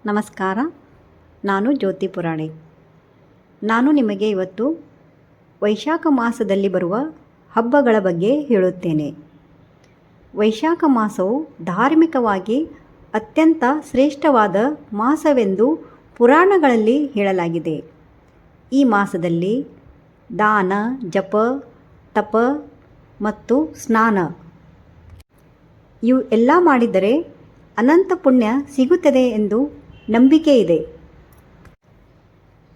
ನಮಸ್ಕಾರ. ನಾನು ಜ್ಯೋತಿ ಪುರಾಣಿಕ್. ನಾನು ನಿಮಗೆ ಇವತ್ತು ವೈಶಾಖ ಮಾಸದಲ್ಲಿ ಬರುವ ಹಬ್ಬಗಳ ಬಗ್ಗೆ ಹೇಳುತ್ತೇನೆ. ವೈಶಾಖ ಮಾಸವು ಧಾರ್ಮಿಕವಾಗಿ ಅತ್ಯಂತ ಶ್ರೇಷ್ಠವಾದ ಮಾಸವೆಂದು ಪುರಾಣಗಳಲ್ಲಿ ಹೇಳಲಾಗಿದೆ. ಈ ಮಾಸದಲ್ಲಿ ದಾನ, ಜಪ, ತಪ ಮತ್ತು ಸ್ನಾನ ಇವು ಎಲ್ಲ ಮಾಡಿದರೆ ಅನಂತ ಪುಣ್ಯ ಸಿಗುತ್ತದೆ ಎಂದು ನಂಬಿಕೆ ಇದೆ.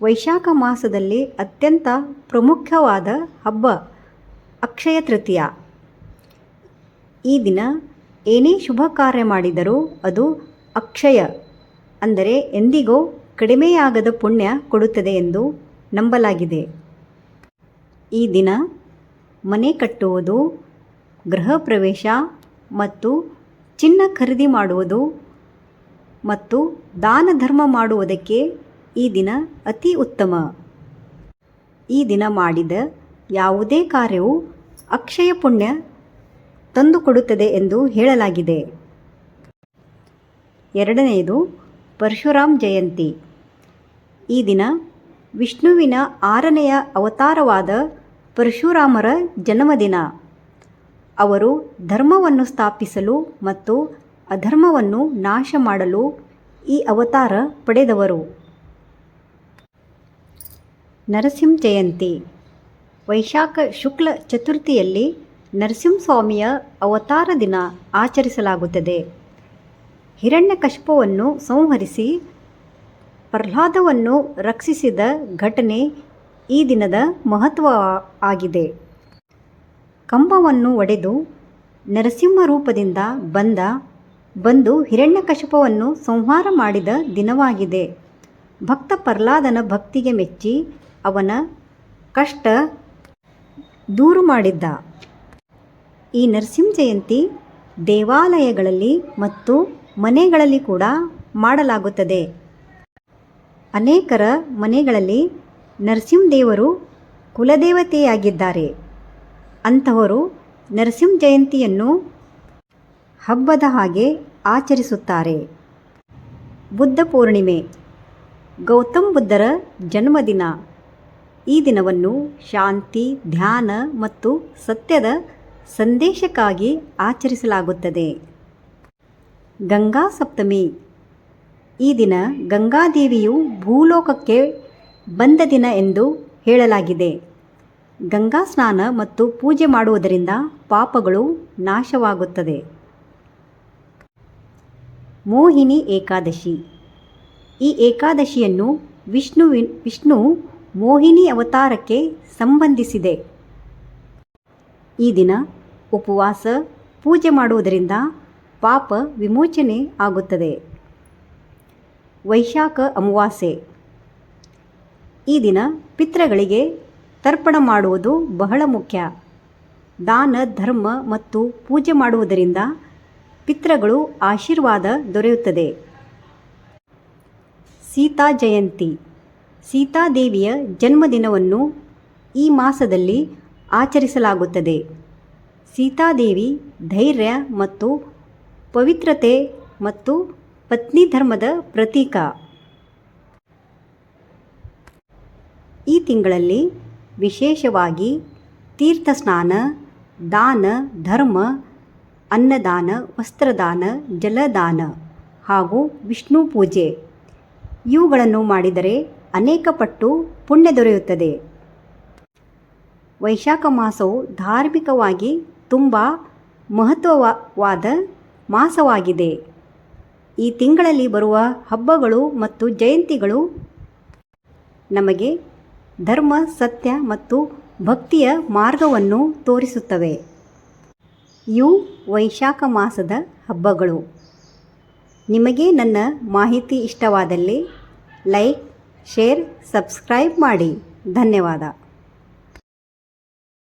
ವೈಶಾಖ ಮಾಸದಲ್ಲಿ ಅತ್ಯಂತ ಪ್ರಮುಖವಾದ ಹಬ್ಬ ಅಕ್ಷಯ ತೃತೀಯ. ಈ ದಿನ ಏನೇ ಶುಭ ಕಾರ್ಯ ಮಾಡಿದರೂ ಅದು ಅಕ್ಷಯ ಅಂದರೆ ಎಂದಿಗೂ ಕಡಿಮೆಯಾಗದ ಪುಣ್ಯ ಕೊಡುತ್ತದೆ ಎಂದು ನಂಬಲಾಗಿದೆ. ಈ ದಿನ ಮನೆ ಕಟ್ಟುವುದು, ಗೃಹ ಪ್ರವೇಶ ಮತ್ತು ಚಿನ್ನ ಖರೀದಿ ಮಾಡುವುದು ಮತ್ತು ದಾನ ಧರ್ಮ ಮಾಡುವುದಕ್ಕೆ ಈ ದಿನ ಅತಿ ಉತ್ತಮ. ಈ ದಿನ ಮಾಡಿದ ಯಾವುದೇ ಕಾರ್ಯವು ಅಕ್ಷಯ ಪುಣ್ಯ ತಂದುಕೊಡುತ್ತದೆ ಎಂದು ಹೇಳಲಾಗಿದೆ. ಎರಡನೆಯದು ಪರಶುರಾಮ ಜಯಂತಿ. ಈ ದಿನ ವಿಷ್ಣುವಿನ 6ನೆಯ ಅವತಾರವಾದ ಪರಶುರಾಮರ ಜನ್ಮದಿನ. ಅವರು ಧರ್ಮವನ್ನು ಸ್ಥಾಪಿಸಲು ಮತ್ತು ಅಧರ್ಮವನ್ನು ನಾಶ ಮಾಡಲು ಈ ಅವತಾರ ಪಡೆದವರು. ನರಸಿಂಹ ಜಯಂತಿ. ವೈಶಾಖ ಶುಕ್ಲ ಚತುರ್ಥಿಯಲ್ಲಿ ನರಸಿಂಹಸ್ವಾಮಿಯ ಅವತಾರ ದಿನ ಆಚರಿಸಲಾಗುತ್ತದೆ. ಹಿರಣ್ಯಕಶಿಪುವನ್ನು ಸಂಹರಿಸಿ ಪ್ರಹ್ಲಾದವನ್ನು ರಕ್ಷಿಸಿದ ಘಟನೆ ಈ ದಿನದ ಮಹತ್ವ ಆಗಿದೆ. ಕಂಬವನ್ನು ಒಡೆದು ನರಸಿಂಹ ರೂಪದಿಂದ ಬಂದು ಹಿರಣ್ಯಕಶಿಪುವನ್ನು ಸಂಹಾರ ಮಾಡಿದ ದಿನವಾಗಿದೆ. ಭಕ್ತ ಪ್ರಹ್ಲಾದನ ಭಕ್ತಿಗೆ ಮೆಚ್ಚಿ ಅವನ ಕಷ್ಟ ದೂರು ಮಾಡಿದ್ದ. ಈ ನರಸಿಂಹ ಜಯಂತಿ ದೇವಾಲಯಗಳಲ್ಲಿ ಮತ್ತು ಮನೆಗಳಲ್ಲಿ ಕೂಡ ಮಾಡಲಾಗುತ್ತದೆ. ಅನೇಕರ ಮನೆಗಳಲ್ಲಿ ನರಸಿಂಹದೇವರು ಕುಲದೇವತೆಯಾಗಿದ್ದಾರೆ. ಅಂತಹವರು ನರಸಿಂಹ ಜಯಂತಿಯನ್ನು ಹಬ್ಬದ ಹಾಗೆ ಆಚರಿಸುತ್ತಾರೆ. ಬುದ್ಧ ಪೂರ್ಣಿಮೆ. ಗೌತಮ ಬುದ್ಧರ ಜನ್ಮದಿನ. ಈ ದಿನವನ್ನು ಶಾಂತಿ, ಧ್ಯಾನ ಮತ್ತು ಸತ್ಯದ ಸಂದೇಶಕ್ಕಾಗಿ ಆಚರಿಸಲಾಗುತ್ತದೆ. ಗಂಗಾ ಸಪ್ತಮಿ. ಈ ದಿನ ಗಂಗಾದೇವಿಯು ಭೂಲೋಕಕ್ಕೆ ಬಂದ ದಿನ ಎಂದು ಹೇಳಲಾಗಿದೆ. ಗಂಗಾ ಸ್ನಾನ ಮತ್ತು ಪೂಜೆ ಮಾಡುವುದರಿಂದ ಪಾಪಗಳು ನಾಶವಾಗುತ್ತದೆ. ಮೋಹಿನಿ ಏಕಾದಶಿ. ಈ ಏಕಾದಶಿಯನ್ನು ವಿಷ್ಣು ಮೋಹಿನಿ ಅವತಾರಕ್ಕೆ ಸಂಬಂಧಿಸಿದೆ. ಈ ದಿನ ಉಪವಾಸ ಪೂಜೆ ಮಾಡುವುದರಿಂದ ಪಾಪ ವಿಮೋಚನೆ ಆಗುತ್ತದೆ. ವೈಶಾಖ ಅಮಾವಾಸ್ಯೆ. ಈ ದಿನ ಪಿತೃಗಳಿಗೆ ತರ್ಪಣ ಮಾಡುವುದು ಬಹಳ ಮುಖ್ಯ. ದಾನ, ಧರ್ಮ ಮತ್ತು ಪೂಜೆ ಮಾಡುವುದರಿಂದ ಪಿತೃಗಳು ಆಶೀರ್ವಾದ ದೊರೆಯುತ್ತದೆ. ಸೀತಾ ಜಯಂತಿ. ಸೀತಾದೇವಿಯ ಜನ್ಮದಿನವನ್ನು ಈ ಮಾಸದಲ್ಲಿ ಆಚರಿಸಲಾಗುತ್ತದೆ. ಸೀತಾದೇವಿ ಧೈರ್ಯ ಮತ್ತು ಪವಿತ್ರತೆ ಮತ್ತು ಪತ್ನಿ ಧರ್ಮದ ಪ್ರತೀಕ. ಈ ತಿಂಗಳಲ್ಲಿ ವಿಶೇಷವಾಗಿ ತೀರ್ಥ ಸ್ನಾನ, ದಾನ, ಧರ್ಮ, ಅನ್ನದಾನ, ವಸ್ತ್ರದಾನ, ಜಲದಾನ ಹಾಗೂ ವಿಷ್ಣು ಪೂಜೆ ಇವುಗಳನ್ನು ಮಾಡಿದರೆ ಅನೇಕ ಪಟ್ಟು ಪುಣ್ಯ ದೊರೆಯುತ್ತದೆ. ವೈಶಾಖ ಮಾಸವು ಧಾರ್ಮಿಕವಾಗಿ ತುಂಬ ಮಹತ್ವವಾದ ಮಾಸವಾಗಿದೆ. ಈ ತಿಂಗಳಲ್ಲಿ ಬರುವ ಹಬ್ಬಗಳು ಮತ್ತು ಜಯಂತಿಗಳು ನಮಗೆ ಧರ್ಮ, ಸತ್ಯ ಮತ್ತು ಭಕ್ತಿಯ ಮಾರ್ಗವನ್ನು ತೋರಿಸುತ್ತವೆ. ಇವು ವೈಶಾಖ ಮಾಸದ ಹಬ್ಬಗಳು. ನಿಮಗೆ ನನ್ನ ಮಾಹಿತಿ ಇಷ್ಟವಾದಲ್ಲಿ ಲೈಕ್, ಶೇರ್, ಸಬ್ಸ್ಕ್ರೈಬ್ ಮಾಡಿ. ಧನ್ಯವಾದ.